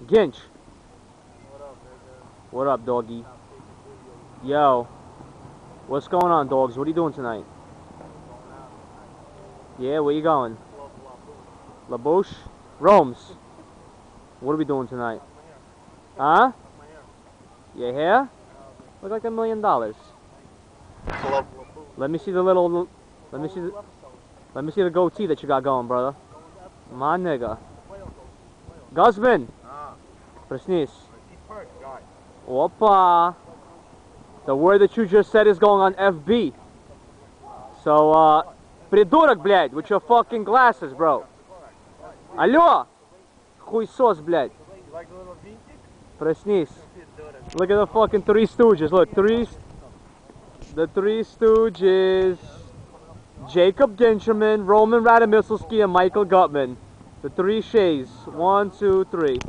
Ginch. What up, doggy? Yo. What's going on, dogs? What are you doing tonight? Yeah, where you going? La Bouche? Rome's. What are we doing tonight? Huh? Your hair? Look like $1 million. Let me see the little. Let me see the goatee that you got going, brother. My nigga. Guzman. Presnis. Opa. The word that you just said is going on FB. So, придурок, блядь, with your fucking glasses, bro. Алло! Хуйсос, блядь. Проснись. Look at the fucking Three Stooges. Look, the Three Stooges. Jacob Gincherman, Roman Radomislski, and Michael Gutman. The three Shays. 1, 2, 3.